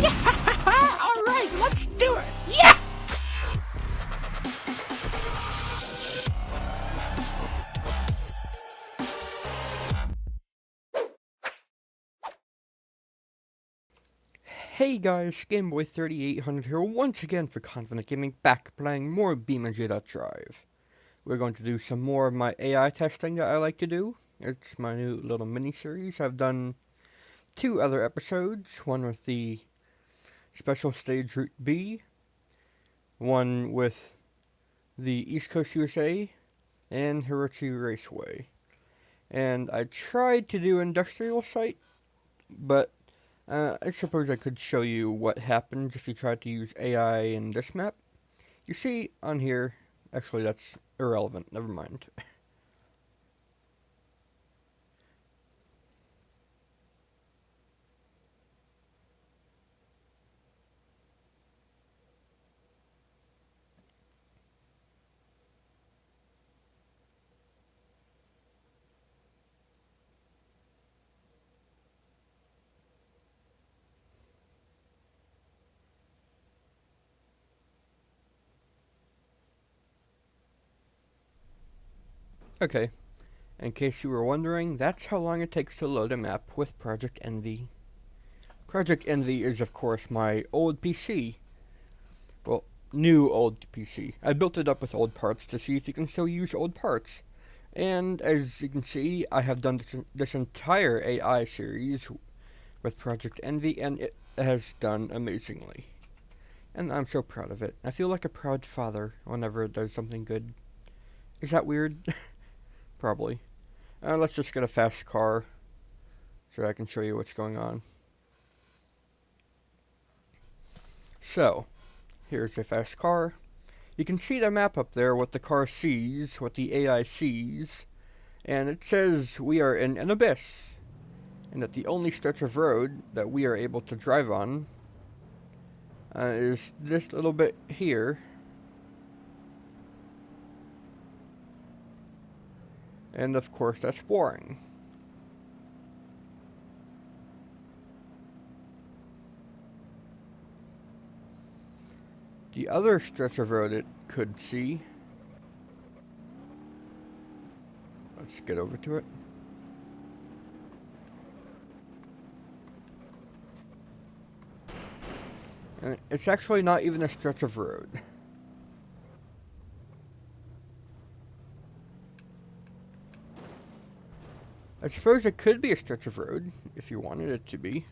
Alright, let's do it! Yeah! Hey guys, Gameboy3800 here once again for Confident Gaming, back playing more BeamNG.drive. We're going to do some more of my AI testing that I like to do. It's my new little mini-series. I've done 2 other episodes, one with the Special Stage Route B, one with the East Coast USA, and Hirochi Raceway. And I tried to do Industrial Site, but I suppose I could show you what happens if you try to use AI in this map. You see on here, actually that's irrelevant, never mind. Okay, in case you were wondering, that's how long it takes to load a map with Project Envy. Project Envy is of course my old PC. Well, new old PC. I built it up with old parts to see if you can still use old parts. And as you can see, I have done this entire AI series with Project Envy, and it has done amazingly. And I'm so proud of it. I feel like a proud father whenever it does something good. Is that weird? Probably. Let's just get a fast car so I can show you what's going on. So, here's a fast car. You can see the map up there, what the car sees, what the AI sees, and it says we are in an abyss, and that the only stretch of road that we are able to drive on is this little bit here. And of course that's boring. The other stretch of road it could see, let's get over to it. And it's actually not even a stretch of road. I suppose it could be a stretch of road if you wanted it to be.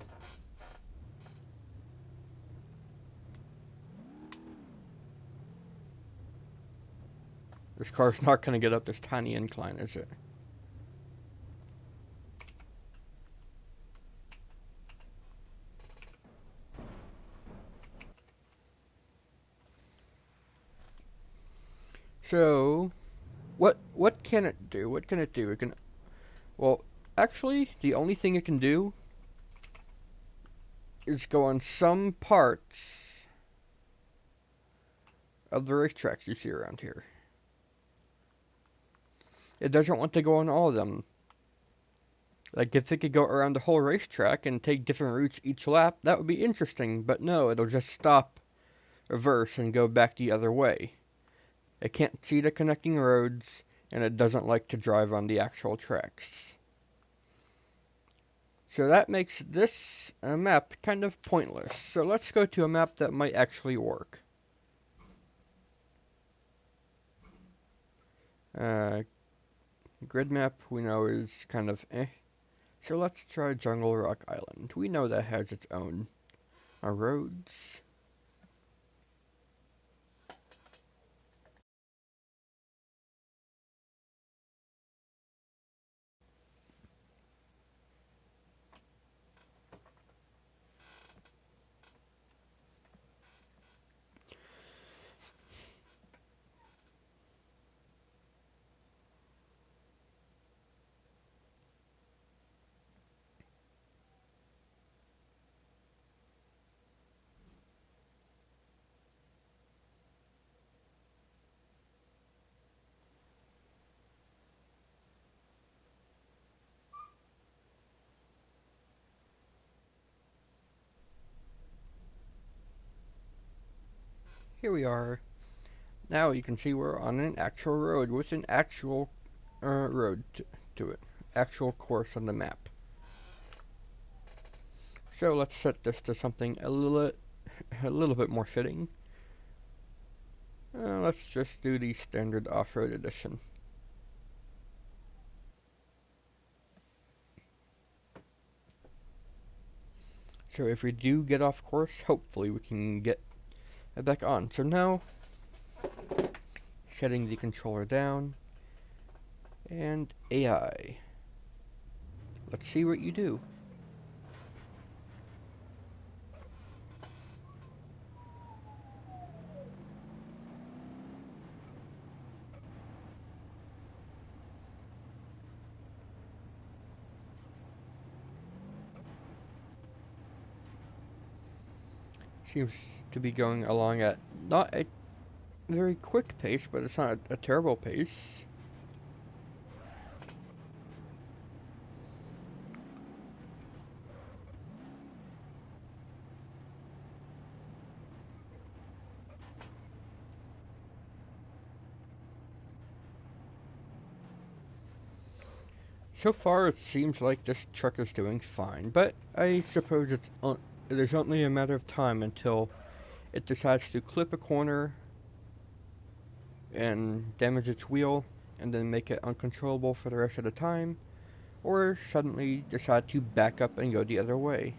This car's not going to get up this tiny incline, is it? So, what can it do? What can it do? It can, well, actually, the only thing it can do is go on some parts of the racetracks you see around here. It doesn't want to go on all of them. Like, if it could go around the whole racetrack and take different routes each lap, that would be interesting, but no, it'll just stop, reverse, and go back the other way. It can't see the connecting roads, and it doesn't like to drive on the actual tracks. So that makes this map kind of pointless. So let's go to a map that might actually work. Grid map we know is kind of eh. So let's try Jungle Rock Island. We know that has its own roads. Here we are. Now you can see we're on an actual road with an actual road to it. Actual course on the map. So let's set this to something a little bit more fitting. Let's just do the standard off-road edition. So if we do get off course, hopefully we can get it back on. So now, shutting the controller down, and AI. Let's see what you do. Seems to be going along at not a very quick pace, but it's not a terrible pace. So far, it seems like this truck is doing fine, but I suppose it is only a matter of time until it decides to clip a corner and damage its wheel, and then make it uncontrollable for the rest of the time, or suddenly decide to back up and go the other way.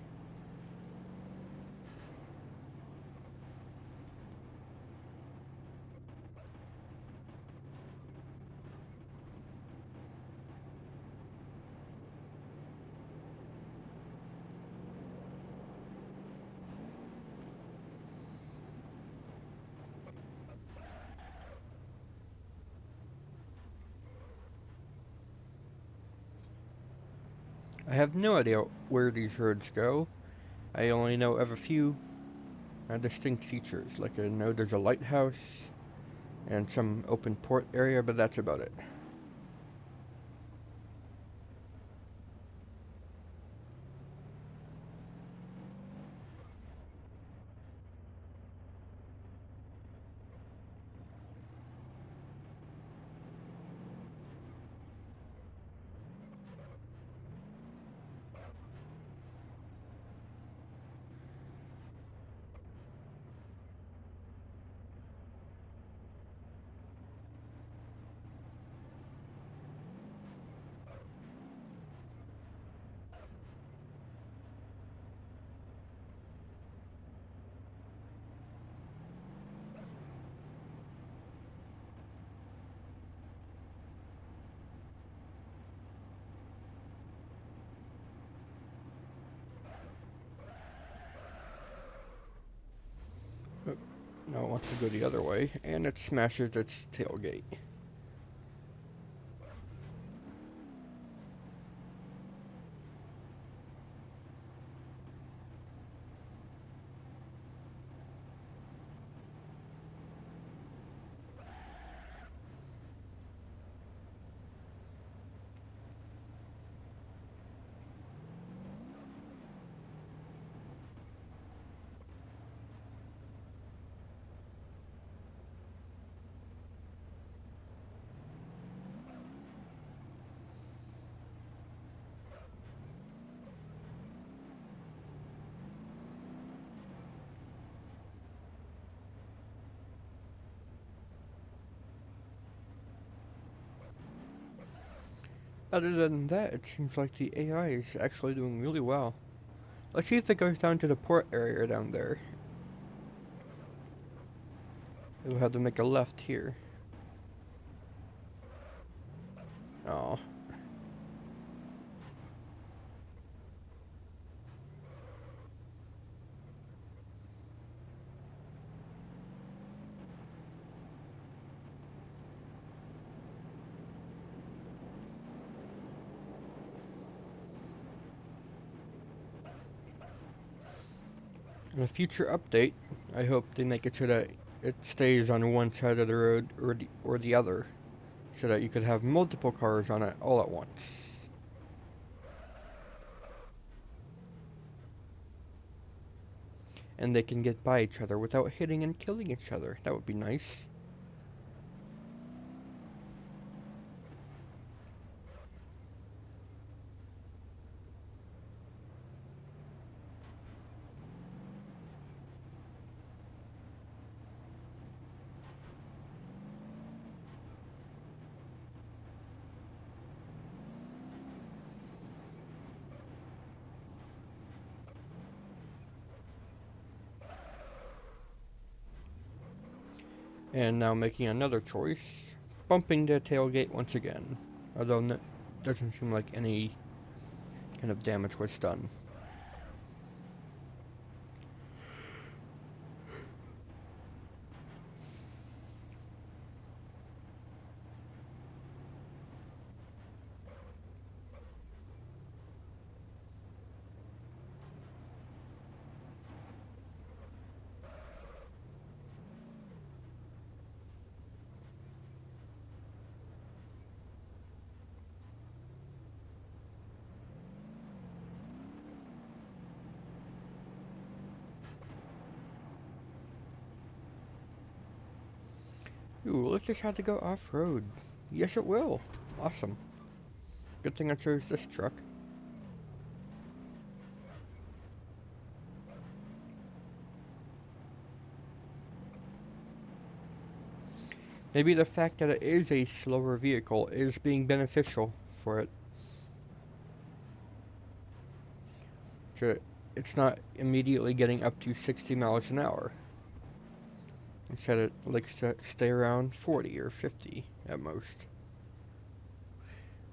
I have no idea where these roads go. I only know of a few distinct features, like I know there's a lighthouse and some open port area, but that's about it. Now it wants to go the other way, and it smashes its tailgate. Other than that, it seems like the AI is actually doing really well. Let's see if it goes down to the port area down there. We'll have to make a left here. Oh. In a future update, I hope they make it so that it stays on one side of the road or the other, so that you could have multiple cars on it all at once. and they can get by each other without hitting and killing each other. That would be nice. And now making another choice, bumping the tailgate once again, although it doesn't seem like any kind of damage was done. Ooh, let's just have to go off-road. Yes, it will. Awesome. Good thing I chose this truck. Maybe the fact that it is a slower vehicle is being beneficial for it. So it's not immediately getting up to 60 miles an hour. Instead it likes to stay around 40 or 50 at most.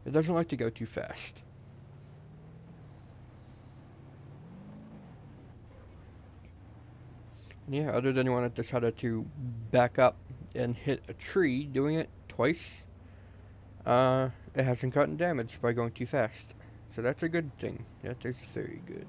It doesn't like to go too fast. Yeah, other than when it decided to back up and hit a tree, doing it twice, it hasn't gotten damaged by going too fast. So that's a good thing. That is very good.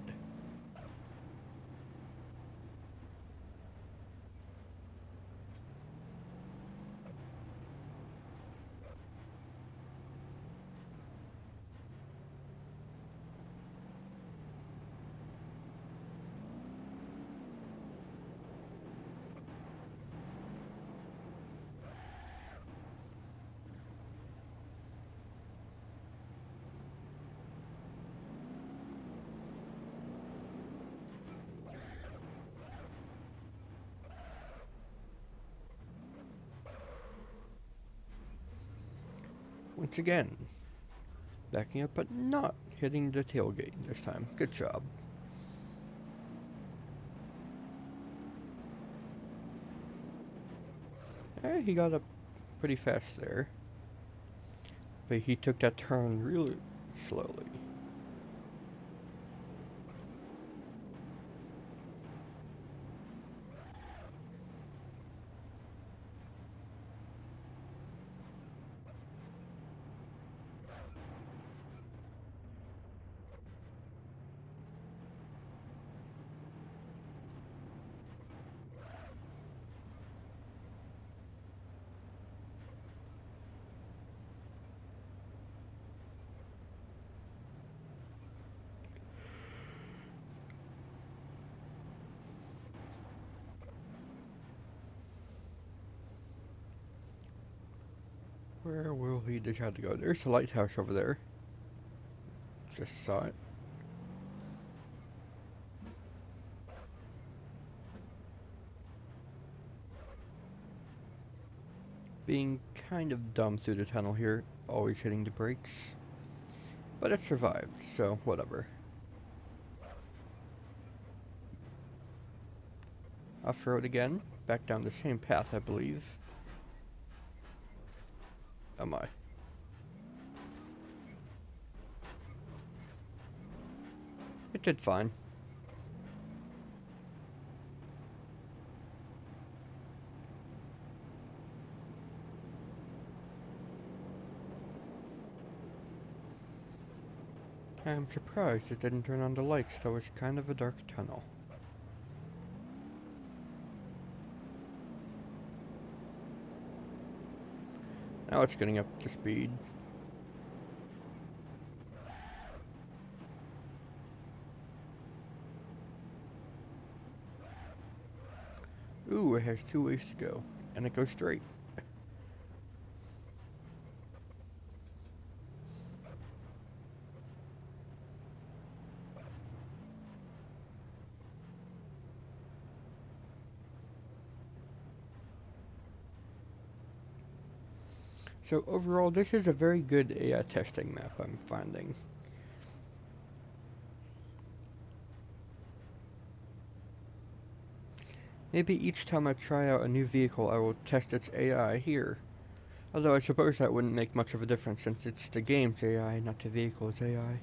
Once again, backing up but not hitting the tailgate this time. Good job. He got up pretty fast there. But he took that turn really slowly. Where will he decide to go? There's the lighthouse over there. Just saw it. Being kind of dumb through the tunnel here, always hitting the brakes. But it survived, so whatever. Off-road again, back down the same path, I believe. Oh my. It did fine. I'm surprised it didn't turn on the lights, though it's kind of a dark tunnel. Now it's getting up to speed. Ooh, it has two ways to go, and it goes straight. So overall, this is a very good AI testing map, I'm finding. Maybe each time I try out a new vehicle, I will test its AI here. Although I suppose that wouldn't make much of a difference since it's the game's AI, not the vehicle's AI.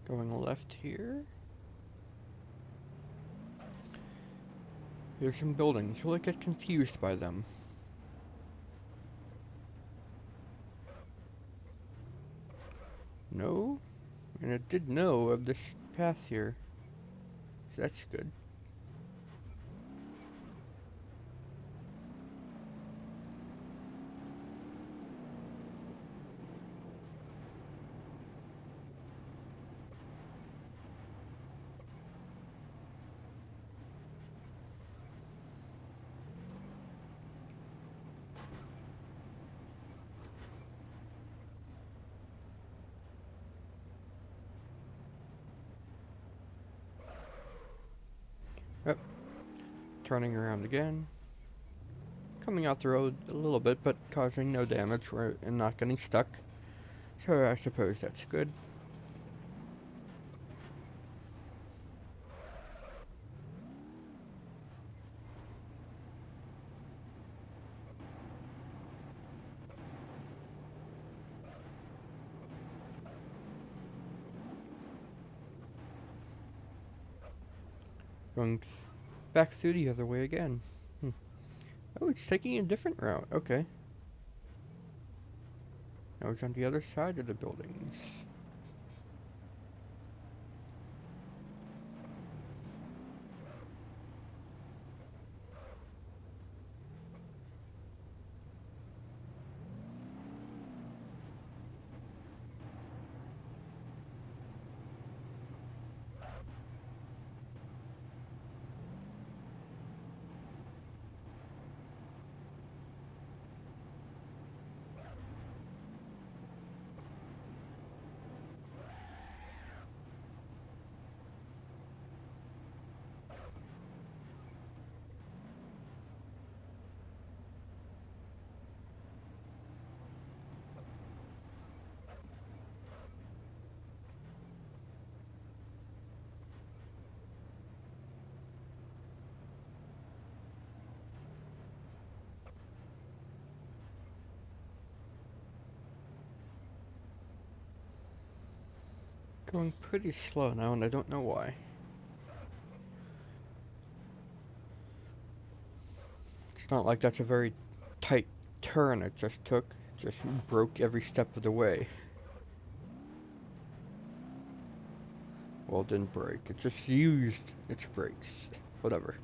Going left here. Here's some buildings. Will I get confused by them? No? And it did know of this path here. So that's good. Yep. Turning around again. Coming out the road a little bit, but causing no damage and not getting stuck. So I suppose that's good. Going back through the other way again. Oh, it's taking a different route. Okay. Now it's on the other side of the buildings. Going pretty slow now, and I don't know why. It's not like that's a very tight turn it just took. It just broke every step of the way. Well, it didn't break. It just used its brakes. Whatever.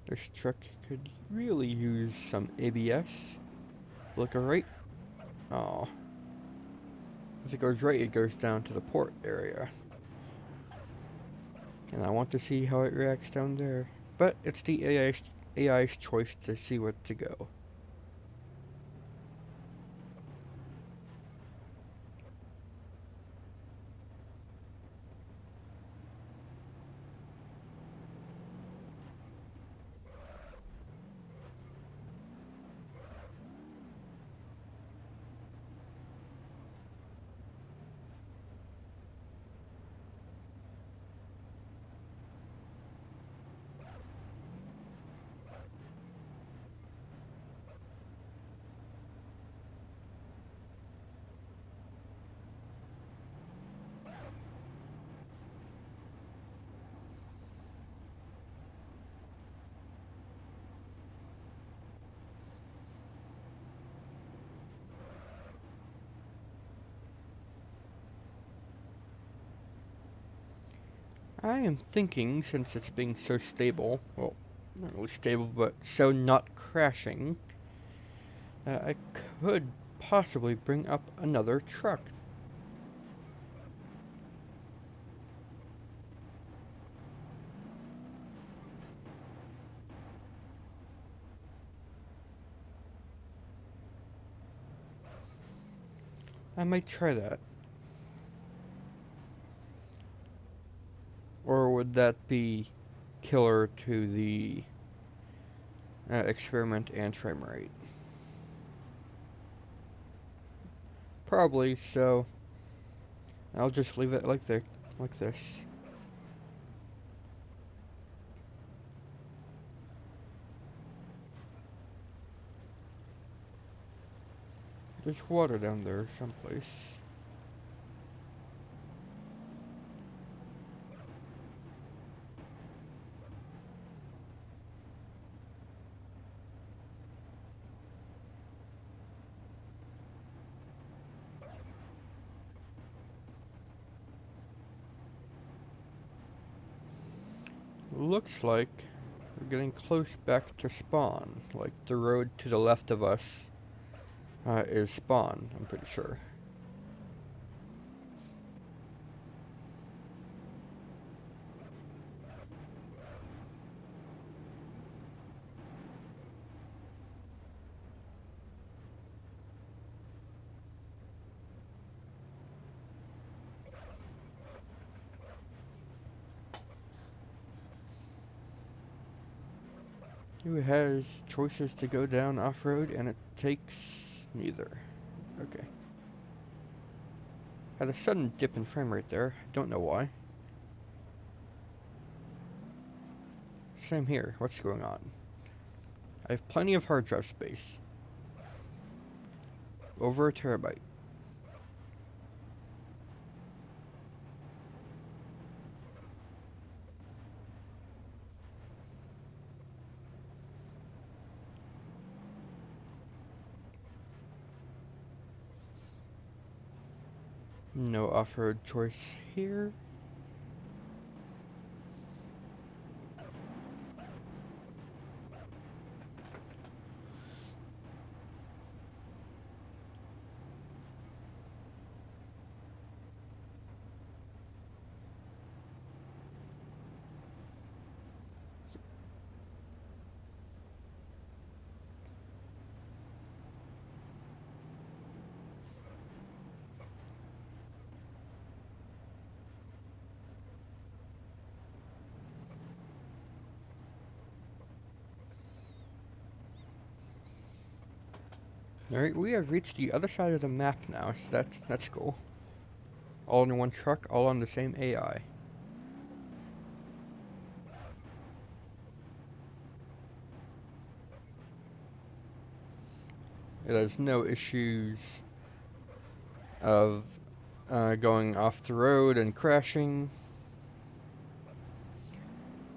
This truck could really use some ABS. Look right. Oh. If it goes right, it goes down to the port area. And I want to see how it reacts down there. But it's the AI's choice to see where to go. I am thinking, since it's being so stable, well, not really stable, but so not crashing, I could possibly bring up another truck. I might try that. Or would that be killer to the experiment and frame rate? Probably, so I'll just leave it like this. There's water down there someplace. Looks like we're getting close back to spawn. Like the road to the left of us is spawn, I'm pretty sure. Who has choices to go down off-road, and it takes neither. Okay. Had a sudden dip in frame rate there. Don't know why. Same here. What's going on? I have plenty of hard drive space. Over a terabyte. No off-road choice here. Alright, we have reached the other side of the map now, so that's cool. All in one truck, all on the same AI. It has no issues of going off the road and crashing.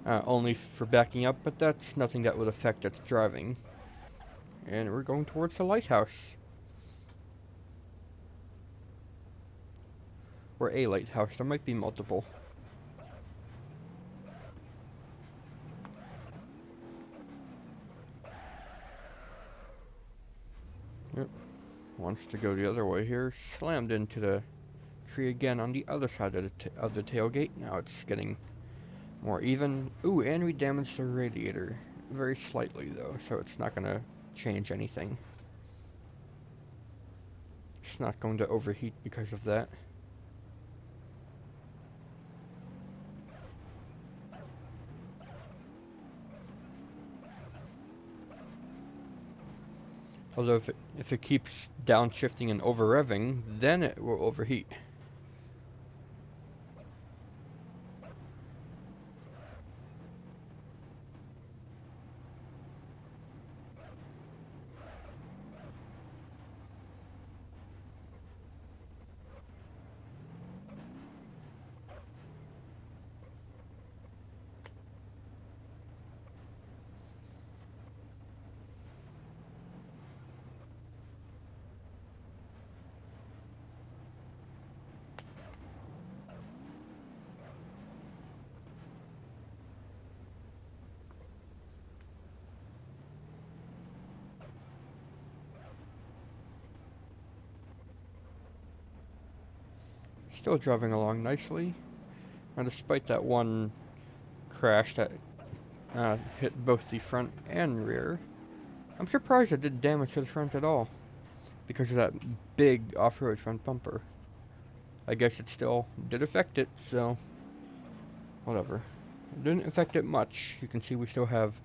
Only for backing up, but that's nothing that would affect its driving. And we're going towards the lighthouse. Or a lighthouse, there might be multiple. Yep. Wants to go the other way here. Slammed into the tree again on the other side of the tailgate. Now it's getting more even. Ooh, and we damaged the radiator. Very slightly though, so it's not gonna change anything. It's not going to overheat because of that. Although if it keeps downshifting and over-revving, then it will overheat. Still driving along nicely. Now, despite that one crash that hit both the front and rear, I'm surprised it did damage to the front at all because of that big off-road front bumper. I guess it still did affect it, so whatever. It didn't affect it much. You can see we still have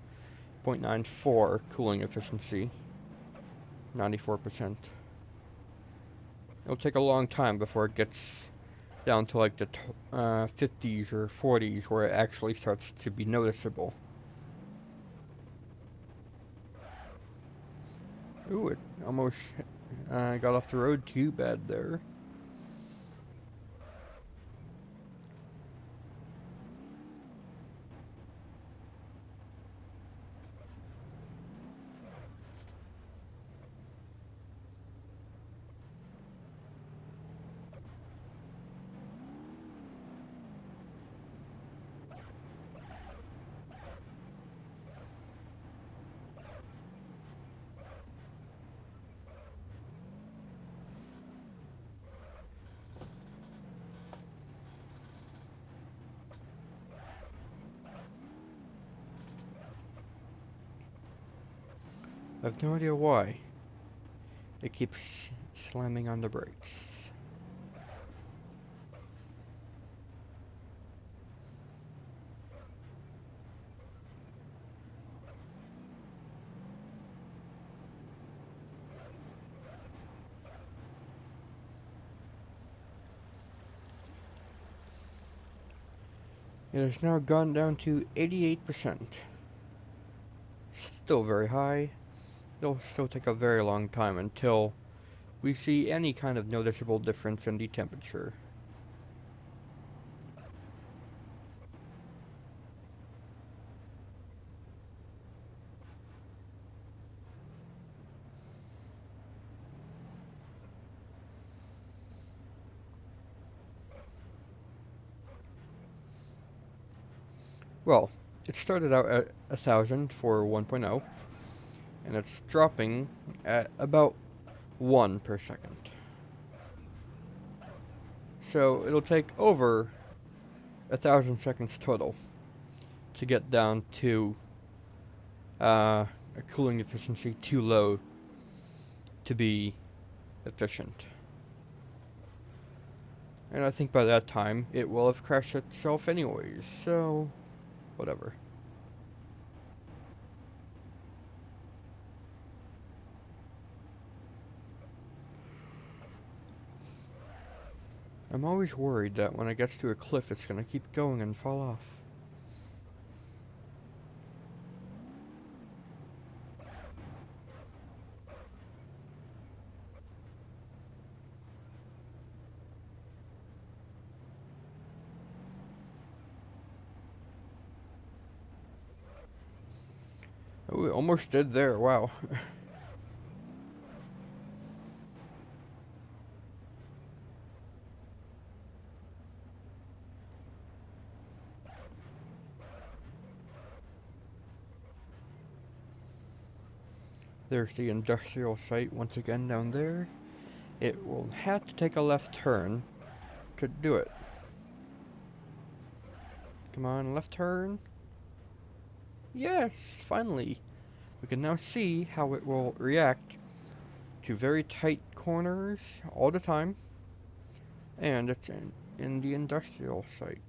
0.94 cooling efficiency, 94%. It'll take a long time before it gets down to like the 50s or 40s where it actually starts to be noticeable. Ooh, it almost got off the road too bad there. I have no idea why it keeps slamming on the brakes. It has now gone down to 88%. Still very high. It'll still take a very long time until we see any kind of noticeable difference in the temperature. Well, it started out at 1,000 for 1.0, and it's dropping at about 1 per second. So it'll take over 1,000 seconds total to get down to a cooling efficiency too low to be efficient. And I think by that time it will have crashed itself anyways, so whatever. I'm always worried that when it gets to a cliff it's gonna keep going and fall off. Oh, it almost did there, wow. There's the industrial site once again down there. It will have to take a left turn to do it. Come on, left turn. Yes, finally. We can now see how it will react to very tight corners all the time. And it's in the industrial site.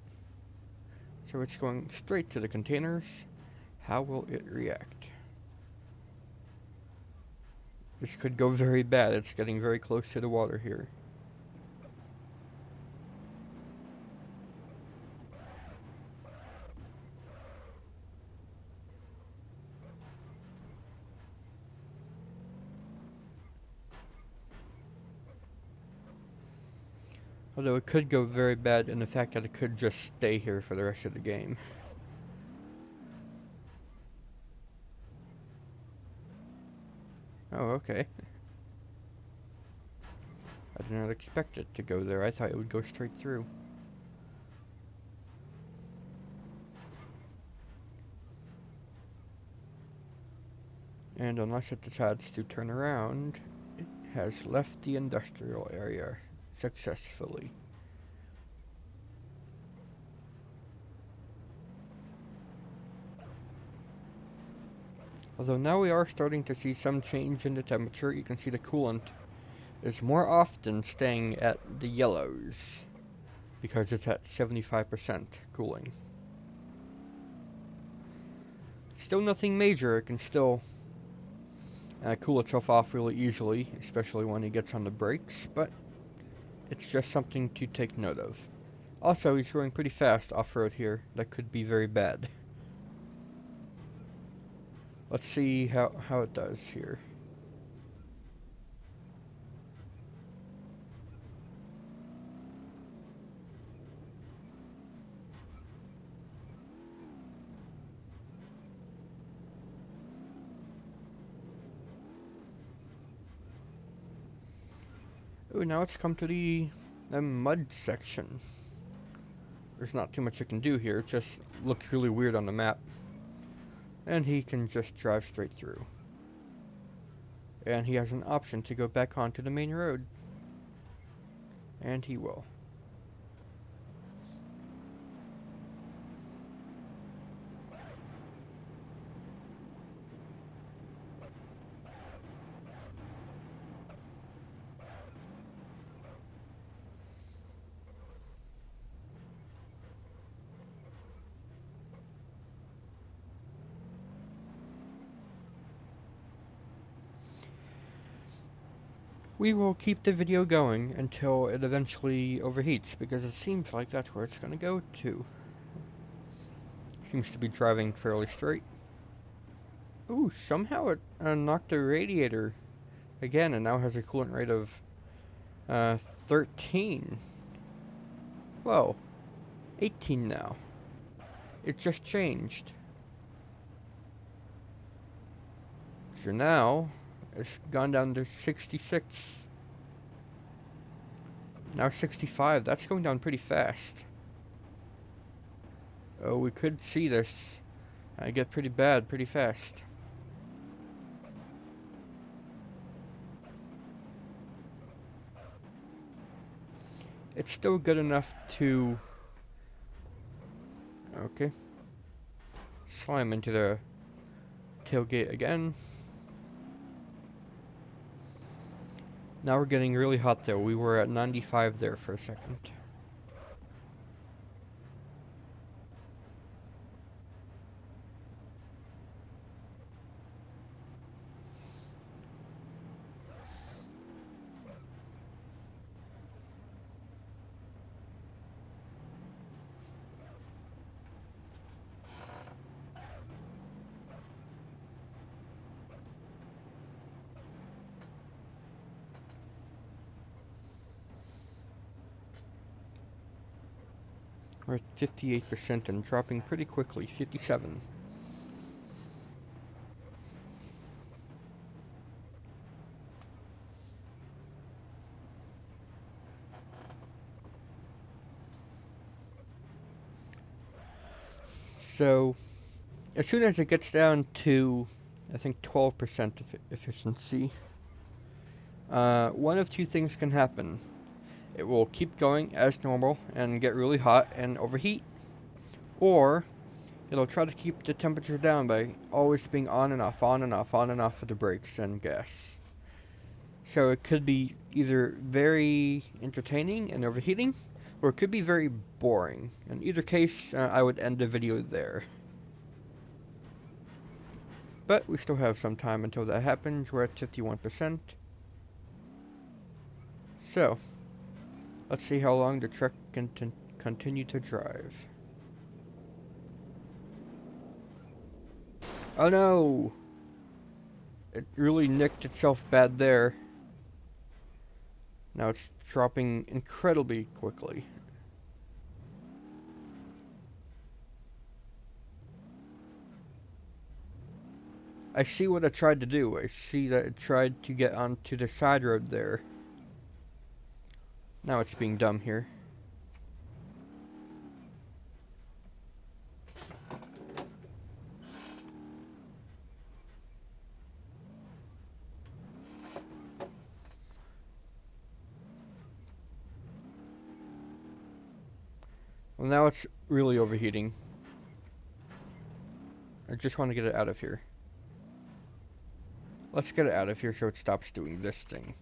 So it's going straight to the containers. How will it react? This could go very bad. It's getting very close to the water here. Although it could go very bad in the fact that it could just stay here for the rest of the game. Oh, okay. I did not expect it to go there. I thought it would go straight through. And unless it decides to turn around, it has left the industrial area successfully. Although now we are starting to see some change in the temperature. You can see the coolant is more often staying at the yellows because it's at 75% cooling. Still nothing major. It can still cool itself off really easily, especially when it gets on the brakes, but it's just something to take note of. Also, he's going pretty fast off-road here. That could be very bad. Let's see how it does here. Oh, now it's come to the mud section. There's not too much I can do here. It just looks really weird on the map. And he can just drive straight through. And he has an option to go back onto the main road. And he will. We will keep the video going until it eventually overheats, because it seems like that's where it's going to go to. Seems to be driving fairly straight. Ooh, somehow it knocked the radiator again, and now has a coolant rate of 13. Whoa, 18 now. It just changed. So now, it's gone down to 66. Now 65. That's going down pretty fast. Oh, we could see this get pretty bad pretty fast. It's still good enough to... Okay. Slam into the tailgate again. Now we're getting really hot though. We were at 95 there for a second. We're at 58% and dropping pretty quickly, 57. So, as soon as it gets down to, I think, 12% efficiency, one of two things can happen. It will keep going as normal and get really hot and overheat, or it'll try to keep the temperature down by always being on and off, on and off, on and off of the brakes and gas. So it could be either very entertaining and overheating, or it could be very boring. In either case, I would end the video there. But we still have some time until that happens. We're at 51%. So, let's see how long the truck can continue to drive. Oh no! It really nicked itself bad there. Now it's dropping incredibly quickly. I see what it tried to do. I see that it tried to get onto the side road there. Now it's being dumb here. Well, now it's really overheating. I just want to get it out of here. Let's get it out of here so it stops doing this thing.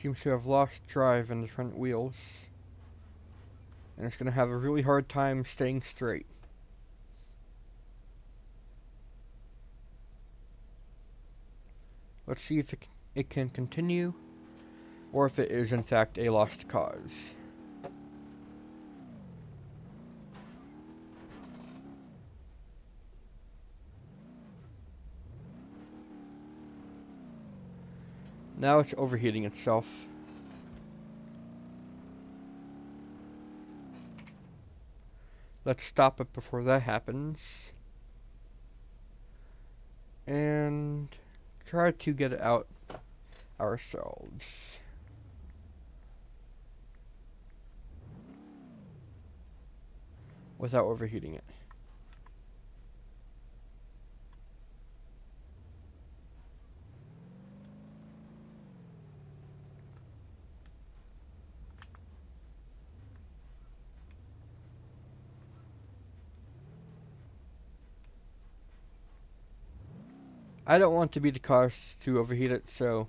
Seems to have lost drive in the front wheels. And it's going to have a really hard time staying straight. Let's see if it can continue, or if it is in fact a lost cause. Now it's overheating itself. Let's stop it before that happens. And try to get it out ourselves. Without overheating it. I don't want to be the cause to overheat it, so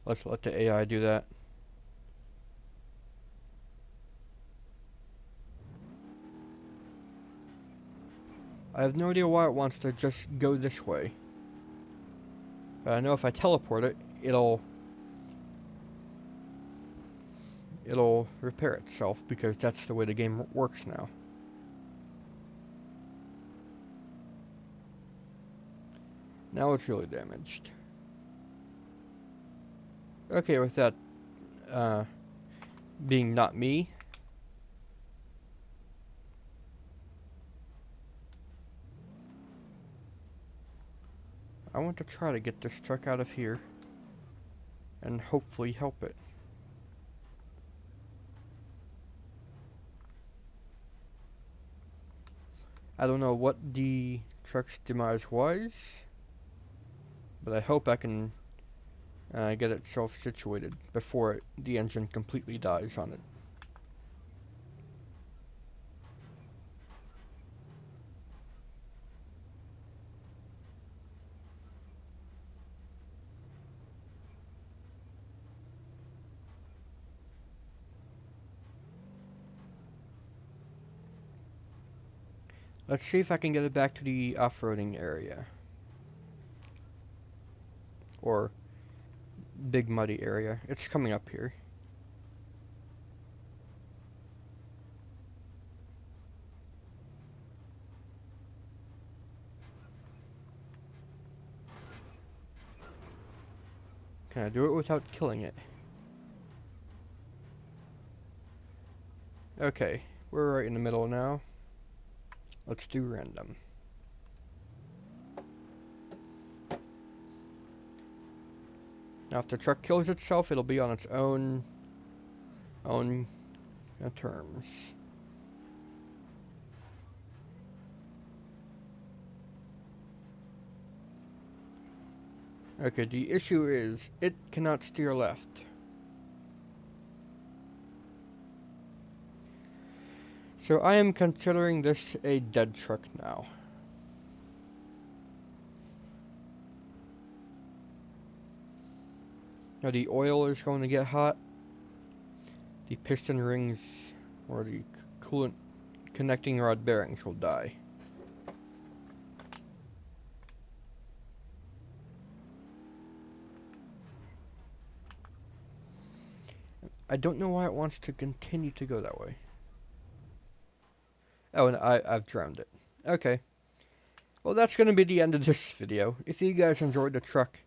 let's let the AI do that. I have no idea why it wants to just go this way. But I know if I teleport it, it'll repair itself, because that's the way the game works now. Now it's really damaged. Okay, with that being not me, I want to try to get this truck out of here and hopefully help it. I don't know what the truck's demise was, but I hope I can get itself situated before the engine completely dies on it. Let's see if I can get it back to the off-roading area. Or big muddy area. It's coming up here. Can I do it without killing it? Okay, we're right in the middle now. Let's do random. Now if the truck kills itself, it'll be on its own terms. Okay, the issue is it cannot steer left. So I am considering this a dead truck now. Now the oil is going to get hot. The piston rings or the coolant connecting rod bearings will die. I don't know why it wants to continue to go that way. Oh, and I've drowned it. Okay. Well, that's going to be the end of this video. If you guys enjoyed the truck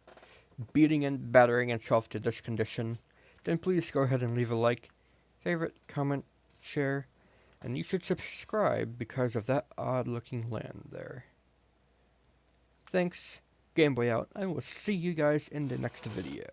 beating and battering itself to this condition, then please go ahead and leave a like, favorite, comment, share, and you should subscribe because of that odd-looking land there. Thanks, Game Boy out, I will see you guys in the next video.